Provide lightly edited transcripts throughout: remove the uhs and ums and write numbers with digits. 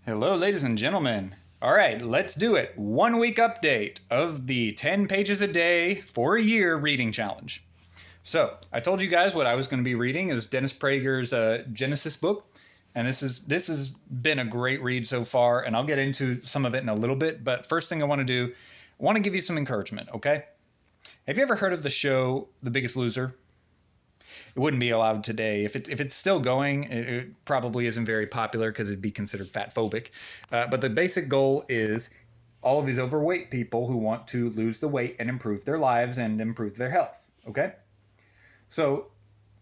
Hello, ladies and gentlemen. All right, let's do it. 1 week update of the 10 pages a day for a year reading challenge. So, I told you guys what I was going to be reading. It was Dennis Prager's Genesis book. And this has been a great read so far, and I'll get into some of it in a little bit. But first thing I want to do, I want to give you some encouragement, okay? Have you ever heard of the show The Biggest Loser? It wouldn't be allowed today. If it's still going, it probably isn't very popular because it'd be considered fat phobic. But the basic goal is all of these overweight people who want to lose the weight and improve their lives and improve their health. Okay, so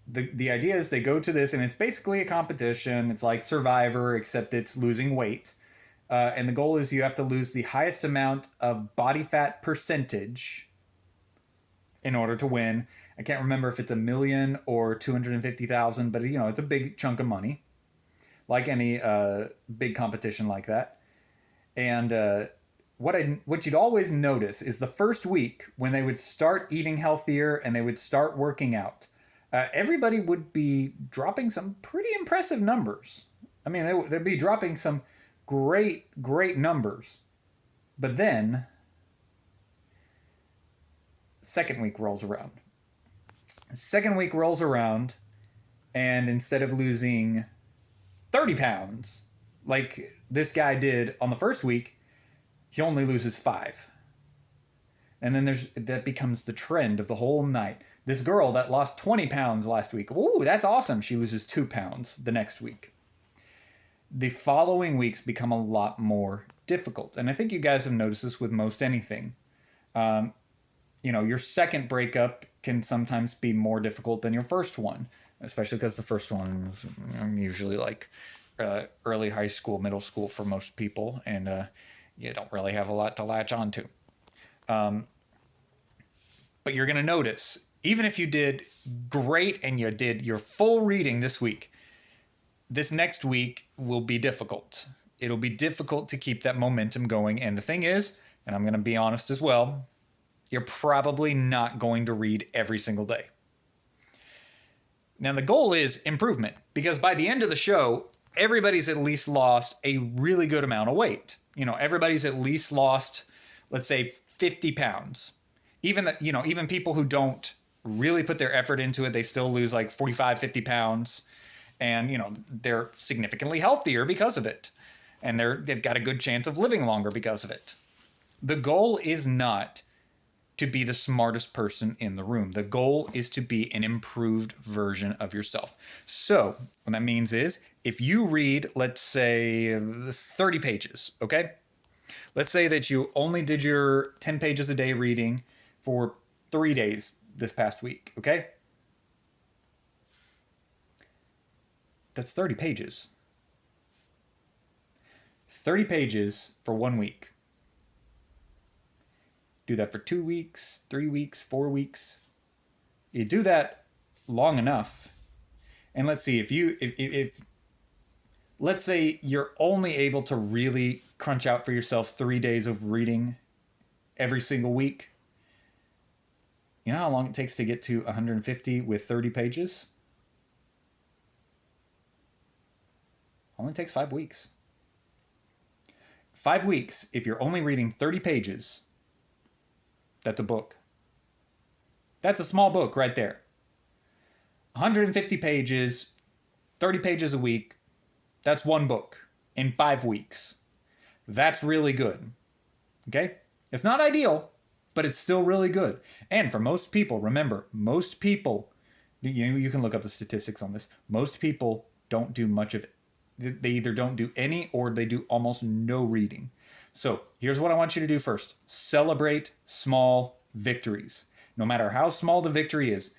the idea is they go to this and it's basically a competition. It's like Survivor except it's losing weight. And the goal is you have to lose the highest amount of body fat percentage in order to win. I can't remember if it's a million or 250,000, but it's a big chunk of money, like any big competition like that. And what you'd always notice is the first week when they would start eating healthier and they would start working out, everybody would be dropping some pretty impressive numbers. I mean, they'd be dropping some great numbers. But then, second week rolls around. Second week rolls around, and instead of losing 30 pounds, like this guy did on the first week, he only loses 5. And then that becomes the trend of the whole night. This girl that lost 20 pounds last week, ooh, that's awesome. She loses 2 pounds the next week. The following weeks become a lot more difficult. And I think you guys have noticed this with most anything. Your second breakup can sometimes be more difficult than your first one, especially because the first one is usually like early high school, middle school for most people, and you don't really have a lot to latch onto. But you're going to notice, even if you did great and you did your full reading this week, this next week will be difficult. It'll be difficult to keep that momentum going. And the thing is, and I'm going to be honest as well, you're probably not going to read every single day. Now, the goal is improvement, because by the end of the show, everybody's at least lost a really good amount of weight. Everybody's at least lost, let's say, 50 pounds. Even people who don't really put their effort into it, they still lose like 45, 50 pounds. And, they're significantly healthier because of it. And they've got a good chance of living longer because of it. The goal is not to be the smartest person in the room. The goal is to be an improved version of yourself. So what that means is if you read, let's say, 30 pages, okay? Let's say that you only did your 10 pages a day reading for 3 days this past week, okay? That's 30 pages. 30 pages for 1 week. Do that for 2 weeks, 3 weeks, 4 weeks. You do that long enough, and let's see if let's say you're only able to really crunch out for yourself 3 days of reading every single week. You know how long it takes to get to 150 with 30 pages? Only takes 5 weeks. 5 weeks, if you're only reading 30 pages, that's a book. That's a small book right there. 150 pages, 30 pages a week, that's one book in 5 weeks. That's really good. Okay? It's not ideal, but it's still really good. And for most people, remember, most people, you can look up the statistics on this, most people don't do much of it. They either don't do any or they do almost no reading. So here's what I want you to do first. Celebrate small victories. No matter how small the victory is.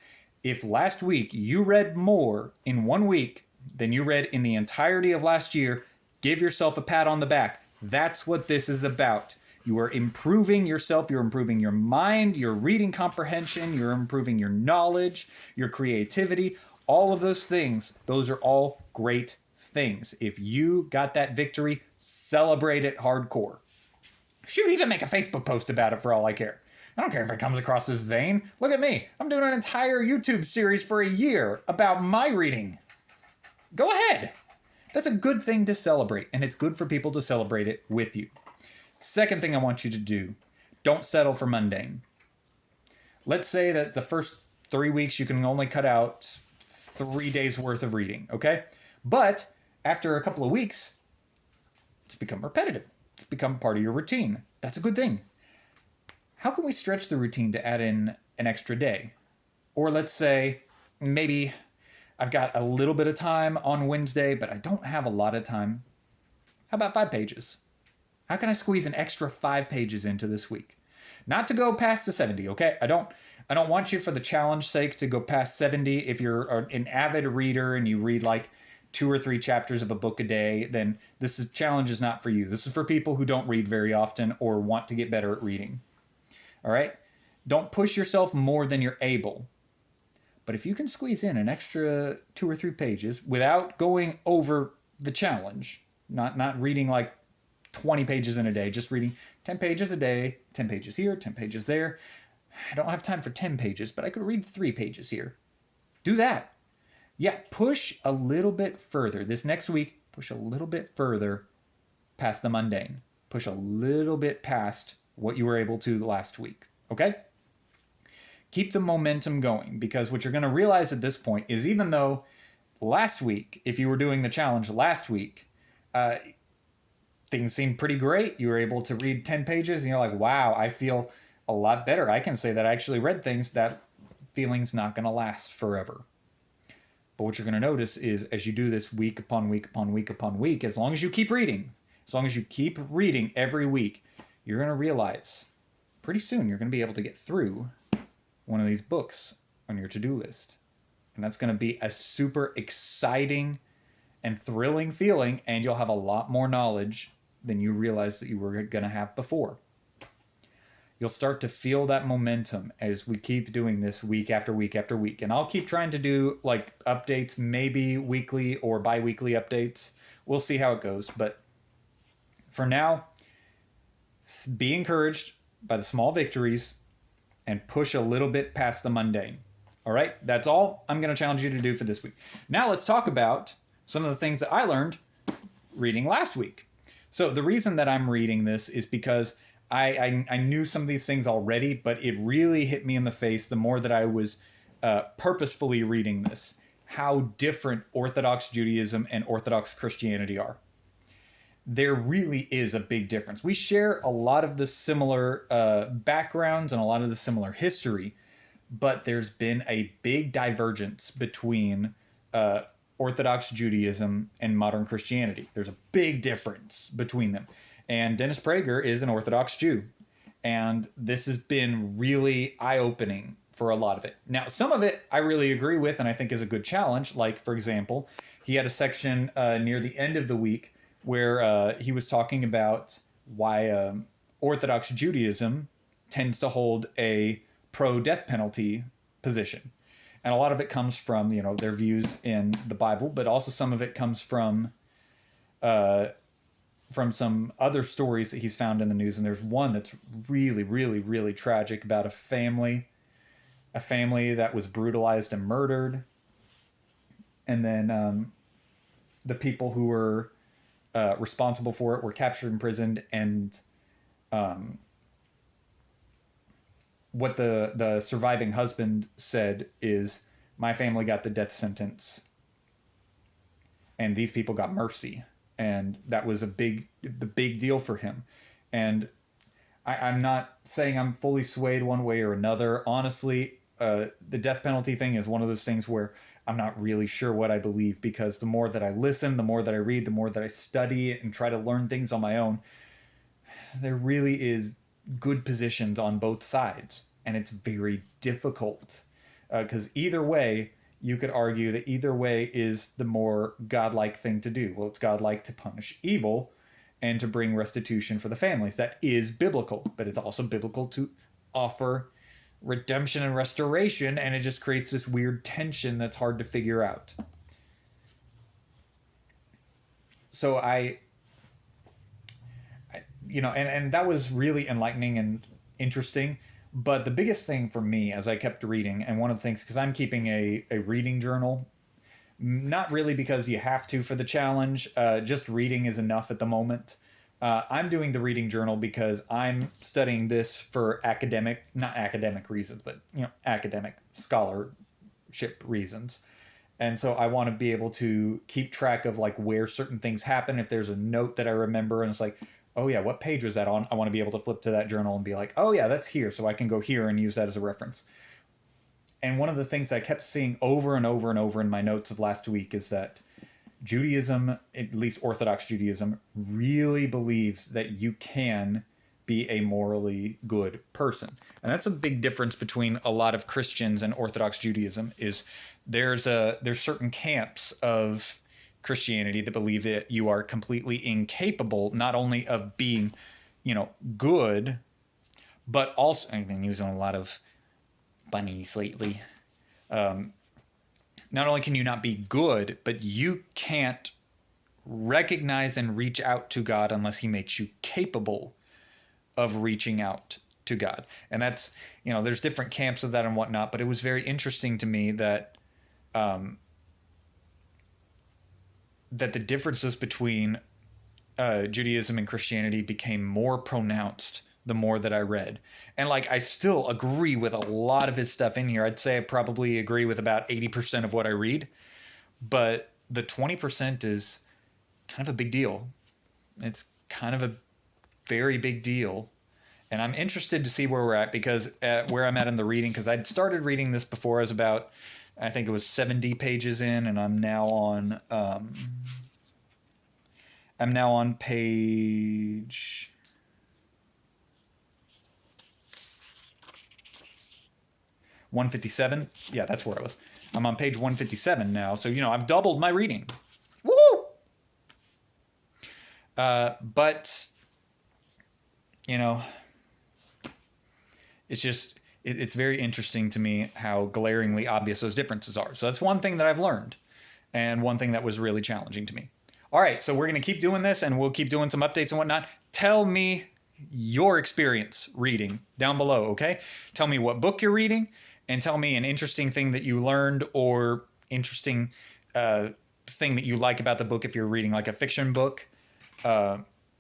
If last week you read more in 1 week than you read in the entirety of last year, give yourself a pat on the back. That's what this is about. You are improving yourself. You're improving your mind, your reading comprehension. You're improving your knowledge, your creativity. All of those things, those are all great things. If you got that victory, celebrate it hardcore. Shoot, even make a Facebook post about it for all I care. I don't care if it comes across as vain. Look at me. I'm doing an entire YouTube series for a year about my reading. Go ahead. That's a good thing to celebrate, and it's good for people to celebrate it with you. Second thing I want you to do, don't settle for mundane. Let's say that the first 3 weeks you can only cut out 3 days worth of reading, okay? But after a couple of weeks, it's become repetitive. It's become part of your routine. That's a good thing. How can we stretch the routine to add in an extra day? Or let's say maybe I've got a little bit of time on Wednesday, but I don't have a lot of time. How about 5 pages? How can I squeeze an extra 5 pages into this week? Not to go past the 70, okay? I don't want you for the challenge sake to go past 70. If you're an avid reader and you read like 2 or 3 chapters of a book a day, then challenge is not for you. This is for people who don't read very often or want to get better at reading. All right? Don't push yourself more than you're able. But if you can squeeze in an extra 2 or 3 pages without going over the challenge, not reading like 20 pages in a day, just reading 10 pages a day, 10 pages here, 10 pages there. I don't have time for 10 pages, but I could read 3 pages here. Do that. Yeah, push a little bit further. This next week, push a little bit further past the mundane. Push a little bit past what you were able to last week. Okay? Keep the momentum going, because what you're going to realize at this point is even though last week, if you were doing the challenge last week, things seemed pretty great. You were able to read 10 pages and you're like, wow, I feel a lot better. I can say that I actually read things. That feeling's not going to last forever. But what you're going to notice is as you do this week upon week upon week upon week, as long as you keep reading, every week, you're going to realize pretty soon you're going to be able to get through one of these books on your to-do list. And that's going to be a super exciting and thrilling feeling, and you'll have a lot more knowledge than you realized that you were going to have before. You'll start to feel that momentum as we keep doing this week after week after week. And I'll keep trying to do like updates, maybe weekly or bi-weekly updates. We'll see how it goes. But for now, be encouraged by the small victories and push a little bit past the mundane. All right, that's all I'm going to challenge you to do for this week. Now let's talk about some of the things that I learned reading last week. So the reason that I'm reading this is because I knew some of these things already, but it really hit me in the face the more that I was purposefully reading this, how different Orthodox Judaism and Orthodox Christianity are. There really is a big difference. We share a lot of the similar backgrounds and a lot of the similar history, but there's been a big divergence between Orthodox Judaism and modern Christianity. There's a big difference between them. And Dennis Prager is an Orthodox Jew. And this has been really eye-opening for a lot of it. Now, some of it I really agree with and I think is a good challenge. Like, for example, he had a section near the end of the week where he was talking about why Orthodox Judaism tends to hold a pro-death penalty position. And a lot of it comes from, their views in the Bible, but also some of it comes from some other stories that he's found in the news. And there's one that's really, really, really tragic about a family that was brutalized and murdered. And then the people who were responsible for it were captured and imprisoned. And what the surviving husband said is, my family got the death sentence and these people got mercy. And that was the big deal for him. And I'm not saying I'm fully swayed one way or another. Honestly, the death penalty thing is one of those things where I'm not really sure what I believe, because the more that I listen, the more that I read, the more that I study it and try to learn things on my own, there really is good positions on both sides. And it's very difficult because either way, you could argue that either way is the more godlike thing to do. Well, it's godlike to punish evil and to bring restitution for the families. That is biblical, but it's also biblical to offer redemption and restoration, and it just creates this weird tension that's hard to figure out. So and that was really enlightening and interesting. But the biggest thing for me as I kept reading, and one of the things, because I'm keeping a reading journal, Not really because you have to for the challenge. Just reading is enough at the moment. I'm doing the reading journal because I'm studying this for academic, not academic reasons, but academic scholarship reasons. And so I want to be able to keep track of like where certain things happen. If there's a note that I remember and it's like, oh yeah, what page was that on? I want to be able to flip to that journal and be like, oh yeah, that's here. So I can go here and use that as a reference. And one of the things I kept seeing over and over and over in my notes of last week is that Judaism, at least Orthodox Judaism, really believes that you can be a morally good person. And that's a big difference between a lot of Christians and Orthodox Judaism is there's certain camps of Christianity that believe that you are completely incapable not only of being, good, but also I've been using a lot of bunnies lately. Not only can you not be good, but you can't recognize and reach out to God unless he makes you capable of reaching out to God. And that's, there's different camps of that and whatnot, but it was very interesting to me that that the differences between Judaism and Christianity became more pronounced the more that I read. And like, I still agree with a lot of his stuff in here. I'd say I probably agree with about 80% of what I read, but the 20% is kind of a big deal. It's kind of a very big deal. And I'm interested to see where we're at because where I'm at in the reading, because I'd started reading this before I was about, I think it was 70 pages in, and I'm now on page 157. Yeah, that's where I was. I'm on page 157 now. So, I've doubled my reading. Woo! But, it's just, it's very interesting to me how glaringly obvious those differences are. So that's one thing that I've learned and one thing that was really challenging to me. All right, so we're going to keep doing this and we'll keep doing some updates and whatnot. Tell me your experience reading down below, okay? Tell me what book you're reading and tell me an interesting thing that you learned or interesting thing that you like about the book if you're reading like a fiction book.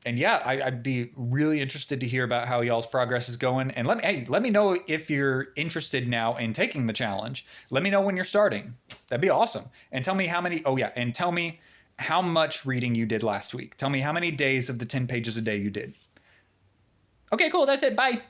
And yeah, I'd be really interested to hear about how y'all's progress is going. And let me know if you're interested now in taking the challenge. Let me know when you're starting. That'd be awesome. And tell me and tell me how much reading you did last week. Tell me how many days of the 10 pages a day you did. Okay, cool. That's it. Bye.